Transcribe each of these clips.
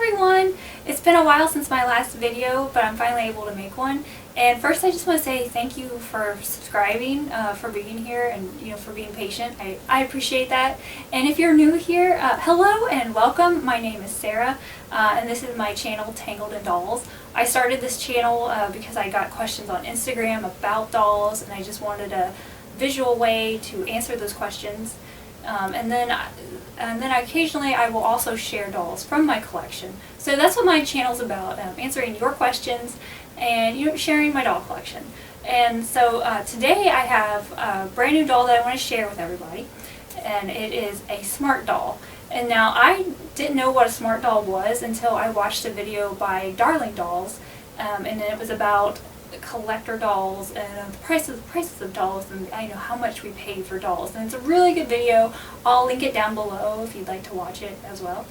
everyone! It's been a while since my last video, but I'm finally able to make one. And first I just want to say thank you for subscribing, for being here, and for being patient. I appreciate that. And if you're new here, hello and welcome. My name is Sarah, and this is my channel, Tangled in Dolls. I started this channel because I got questions on Instagram about dolls, and I just wanted a visual way to answer those questions. And then occasionally I will also share dolls from my collection. So that's what my channel's about, answering your questions and sharing my doll collection. And so today I have a brand new doll that I want to share with everybody, and it is a smart doll. And now I didn't know what a smart doll was until I watched a video by Darling Dolls, and it was about collector dolls and the prices of dolls, and how much we pay for dolls. And it's a really good video. I'll link it down below if you'd like to watch it as well.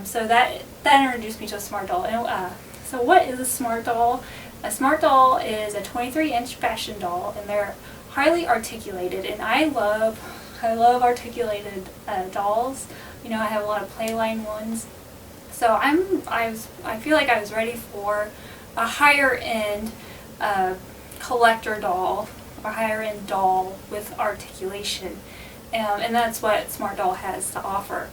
So that introduced me to a smart doll. And, so what is a smart doll? A smart doll is a 23-inch fashion doll, and they're highly articulated. And I love articulated dolls. I have a lot of Playline ones. So I feel like I was ready for a higher end collector doll, a higher end doll with articulation, and that's what Smart Doll has to offer.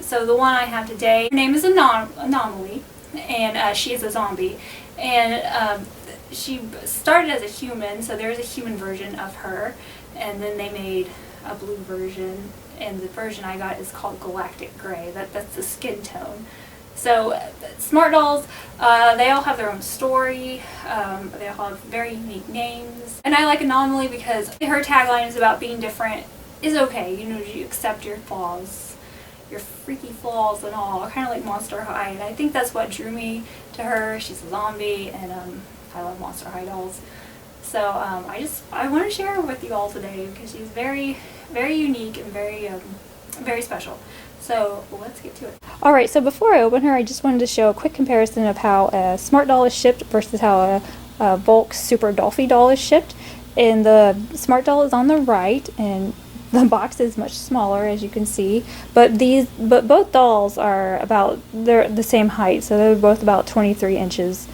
So the one I have today, her name is Anomaly, and she is a zombie, and she started as a human, so there's a human version of her, and then they made a blue version, and the version I got is called Galactic Gray. That's the skin tone. So smart dolls, they all have their own story, they all have very unique names. And I like Anomaly because her tagline is about being different is okay. You accept your flaws, your freaky flaws and all, kind of like Monster High. And I think that's what drew me to her. She's a zombie, and I love Monster High dolls. So I want to share her with you all today because she's very, very unique and very special. So let's get to it. Alright, so before I open her, I just wanted to show a quick comparison of how a Smart Doll is shipped versus how a Volk Super Dolphy doll is shipped. And the Smart Doll is on the right, and the box is much smaller, as you can see. But both dolls are they're the same height, so they're both about 23 inches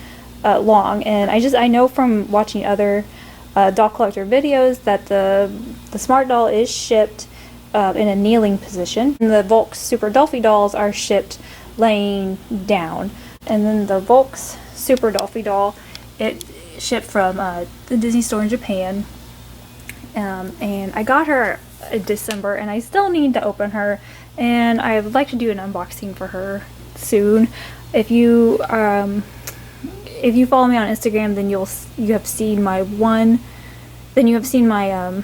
long. And I know from watching other doll collector videos that the Smart Doll is shipped in a kneeling position. And the Volk Super Dolphy dolls are shipped laying down. And then the Volk's Super Dolphy doll, it shipped from the Disney store in Japan. And I got her in December, and I still need to open her, and I would like to do an unboxing for her soon. If you follow me on Instagram, then you have seen my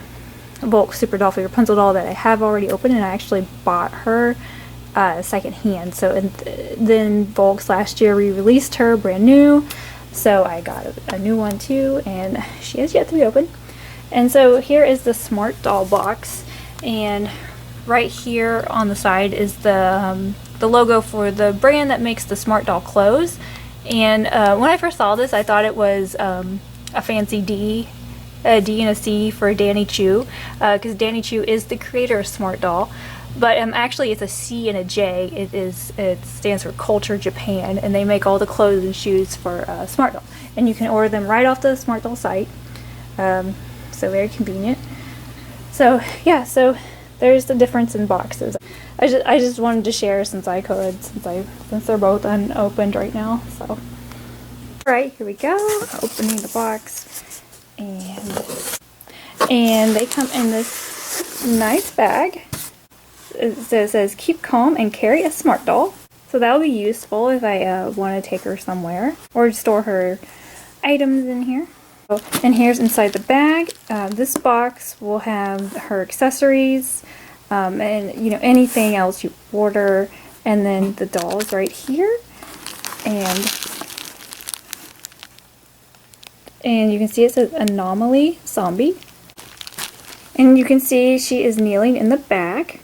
Volk Super Dolphy Rapunzel doll that I have already opened, and I actually bought her second hand. So then Volk's last year re-released her brand new, so I got a new one too, and she has yet to be opened. And so here is the Smart Doll box, and right here on the side is the logo for the brand that makes the Smart Doll clothes. And when I first saw this, I thought it was a fancy a D and a C for Danny Chu, because Danny Chu is the creator of Smart Doll. But actually it's a C and a J. It stands for Culture Japan, and they make all the clothes and shoes for Smart Doll. And you can order them right off the Smart Doll site. So very convenient. So yeah, so there's the difference in boxes. I just wanted to share since I could, since they're both unopened right now. So alright, here we go. Opening the box, and they come in this nice bag. It says keep calm and carry a Smart Doll. So that'll be useful if I want to take her somewhere or store her items in here. And here's inside the bag. This box will have her accessories, and anything else you order, and then the doll is right here, and you can see it says Anomaly Zombie, and you can see she is kneeling in the bag.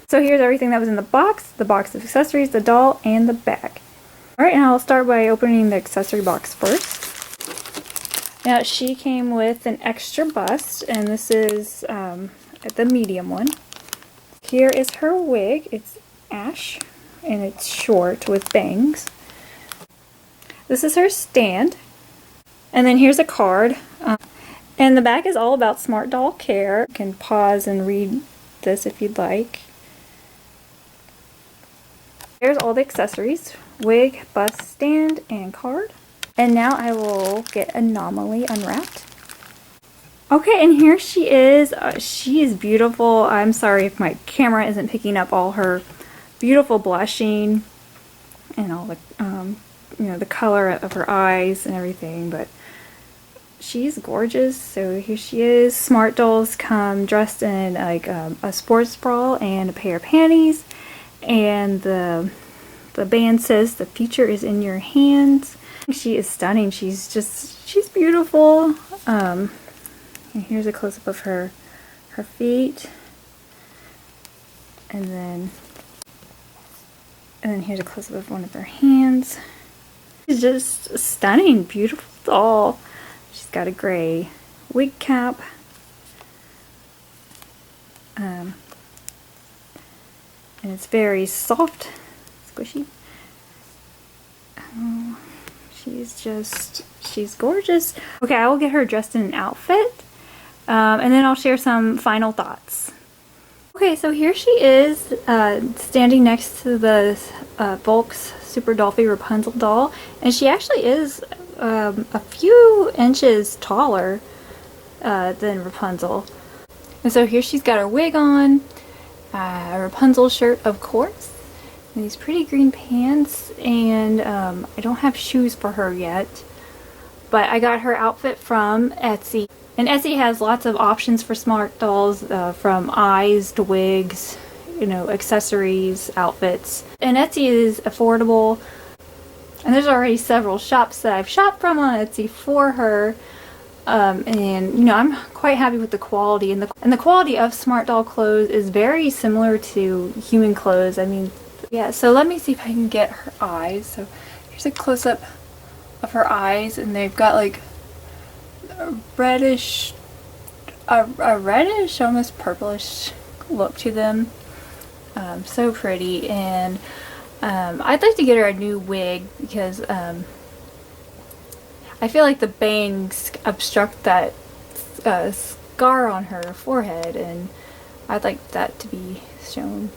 So here's everything that was in the box of accessories, the doll, and the bag. Alright, and I'll start by opening the accessory box first. Now she came with an extra bust, and this is the medium one. Here is her wig. It's ash, and it's short with bangs. This is her stand. And then here's a card. And the back is all about Smart Doll care. You can pause and read this if you'd like. Here's all the accessories: wig, bust, stand, and card. And now I will get Anomaly unwrapped. Okay, and here she is. She is beautiful. I'm sorry if my camera isn't picking up all her beautiful blushing and all the, you know, the color of her eyes and everything, but she's gorgeous. So here she is. Smart Dolls come dressed in like a sports bra and a pair of panties, and the band says the future is in your hands. She is stunning. She's beautiful. And here's a close-up of her feet, and then here's a close-up of one of her hands. She's just stunning, beautiful doll. She's got a gray wig cap. And it's very soft, squishy. She's gorgeous. Okay, I will get her dressed in an outfit, and then I'll share some final thoughts. Okay, so here she is, standing next to the Volks Super Dollfie Rapunzel doll, and she actually is a few inches taller than Rapunzel. And so here she's got her wig on, a Rapunzel shirt, of course, and these pretty green pants, and I don't have shoes for her yet, but I got her outfit from Etsy. And Etsy has lots of options for Smart Dolls, from eyes to wigs, you know, accessories, outfits. And Etsy is affordable. And there's already several shops that I've shopped from on Etsy for her. And you know, I'm quite happy with the quality. And the quality of Smart Doll clothes is very similar to human clothes. I mean, yeah, so let me see if I can get her eyes. So here's a close-up of her eyes, and they've got like a reddish, almost purplish look to them. So pretty. And I'd like to get her a new wig because I feel like the bangs obstruct that scar on her forehead, and I'd like that to be shown.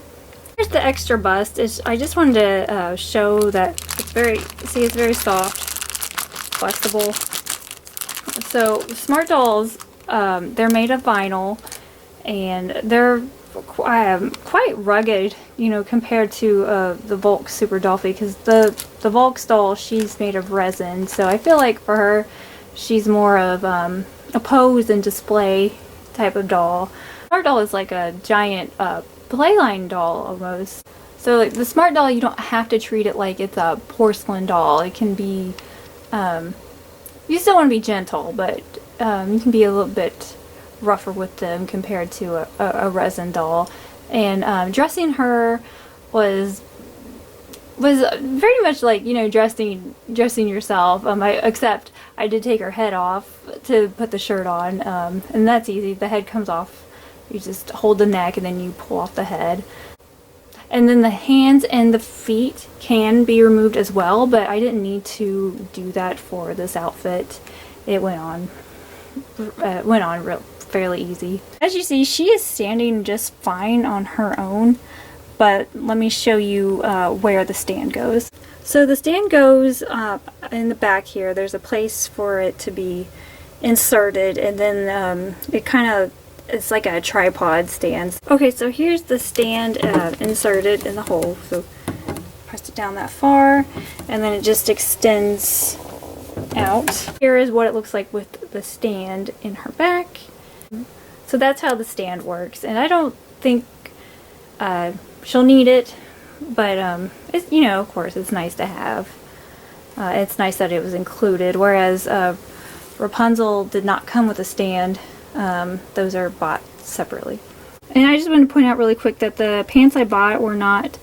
Here's the extra bust. I just wanted to show that it's very soft, flexible. So Smart Dolls, they're made of vinyl, and they're quite rugged, you know, compared to the Volks Super Dollfie, because the Volks doll, she's made of resin. So I feel like for her, she's more of a pose and display type of doll. Smart Doll is like a giant playline doll almost. So like the Smart Doll, you don't have to treat it like it's a porcelain doll. It can be, you still want to be gentle, but you can be a little bit rougher with them compared to a resin doll. And dressing her was very much like, you know, dressing yourself. Except I did take her head off to put the shirt on, and that's easy. The head comes off. You just hold the neck and then you pull off the head. And then the hands and the feet can be removed as well, but I didn't need to do that for this outfit. It went on fairly easy. As you see, she is standing just fine on her own, but let me show you where the stand goes. So the stand goes in the back here. There's a place for it to be inserted, and then it's like a tripod stand. Okay, so here's the stand inserted in the hole. So press it down that far, and then it just extends out. Here is what it looks like with the stand in her back. So that's how the stand works, and I don't think she'll need it, but it's, you know, of course, it's nice to have. It's nice that it was included, whereas Rapunzel did not come with a stand. Those are bought separately. And I just want to point out really quick that the pants I bought were not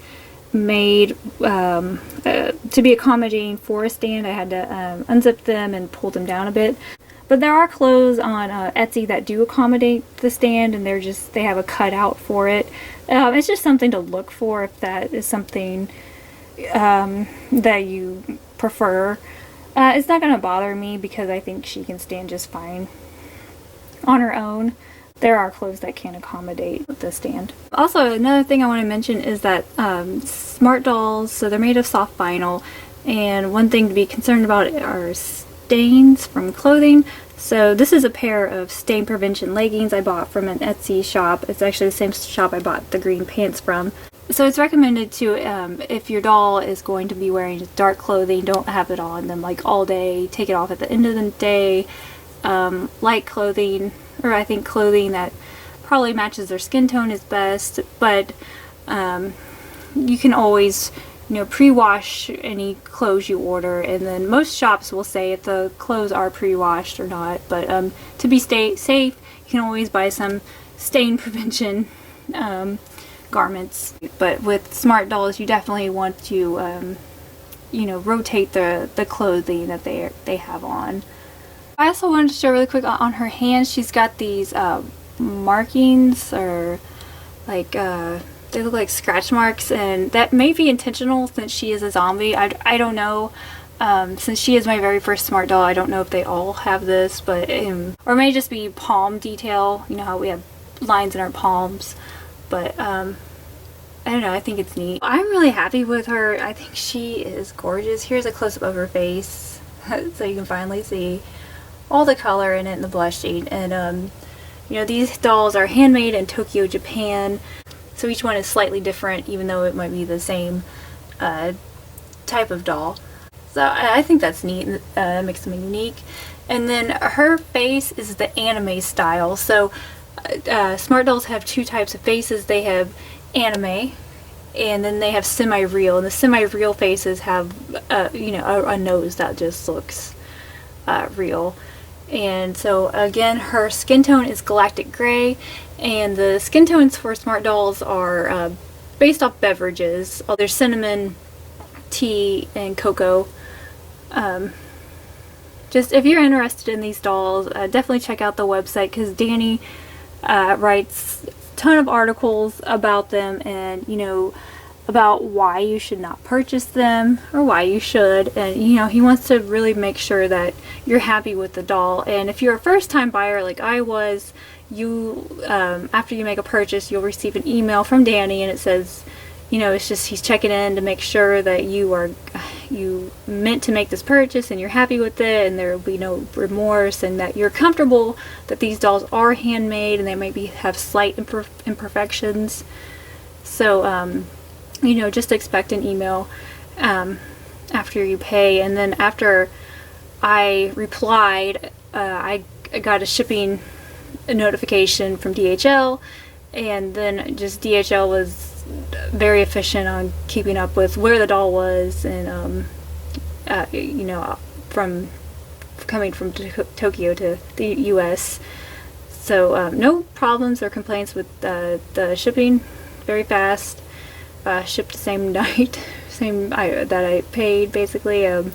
made to be accommodating for a stand. I had to unzip them and pull them down a bit. But there are clothes on Etsy that do accommodate the stand, and they have a cutout for it. It's just something to look for if that is something that you prefer. It's not going to bother me because I think she can stand just fine on her own. There are clothes that can accommodate the stand. Also, another thing I want to mention is that smart dolls, so they're made of soft vinyl, and one thing to be concerned about are stains from clothing. So this is a pair of stain prevention leggings I bought from an Etsy shop. It's actually the same shop I bought the green pants from. So it's recommended to, if your doll is going to be wearing dark clothing, don't have it on them like all day. Take it off at the end of the day. Light clothing, or I think clothing that probably matches their skin tone is best, but you can always, pre-wash any clothes you order, and then most shops will say if the clothes are pre-washed or not, but to be safe, you can always buy some stain prevention garments. But with smart dolls, you definitely want to rotate the clothing that they have on. I also wanted to show really quick on her hands. She's got these markings, or like they look like scratch marks, and that may be intentional since she is a zombie. I don't know. Since she is my very first smart doll, I don't know if they all have this, but or it may just be palm detail. You know how we have lines in our palms, but I don't know. I think it's neat. I'm really happy with her. I think she is gorgeous. Here's a close-up of her face so you can finally see all the color in it and the blushing. And these dolls are handmade in Tokyo, Japan, so each one is slightly different even though it might be the same type of doll. So I think that's neat. That makes them unique. And then her face is the anime style. So smart dolls have two types of faces. They have anime, and then they have semi-real. And the semi-real faces have a nose that just looks real. And so again, her skin tone is Galactic Gray, and the skin tones for smart dolls are based off beverages. There's cinnamon, tea, and cocoa. Just if you're interested in these dolls, definitely check out the website, because Danny writes a ton of articles about them, and about why you should not purchase them or why you should. And he wants to really make sure that you're happy with the doll. And if you're a first-time buyer like I was, you after you make a purchase, you'll receive an email from Danny, and it says, it's just he's checking in to make sure that you meant to make this purchase and you're happy with it, and there will be no remorse, and that you're comfortable that these dolls are handmade and they maybe have slight imperfections. So just expect an email after you pay. And then after I replied, I got a shipping notification from DHL, and then just DHL was very efficient on keeping up with where the doll was, and from coming from Tokyo to the US. So no problems or complaints with the shipping. Very fast. Shipped the same night, that I paid, basically. And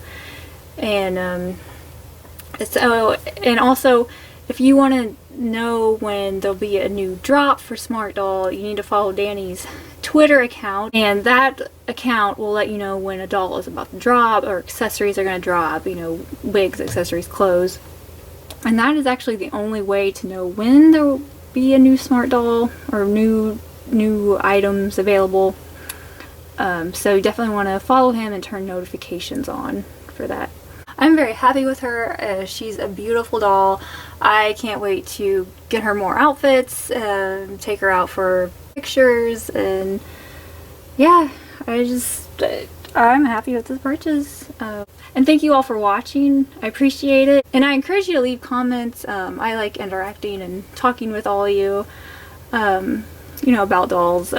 also, if you want to know when there'll be a new drop for Smart Doll, you need to follow Danny's Twitter account, and that account will let you know when a doll is about to drop, or accessories are going to drop, wigs, accessories, clothes. And that is actually the only way to know when there will be a new Smart Doll or new items available. So you definitely want to follow him and turn notifications on for that. I'm very happy with her. She's a beautiful doll. I can't wait to get her more outfits, take her out for pictures, and yeah, I'm happy with this purchase. And thank you all for watching. I appreciate it. And I encourage you to leave comments. I like interacting and talking with all of you, about dolls.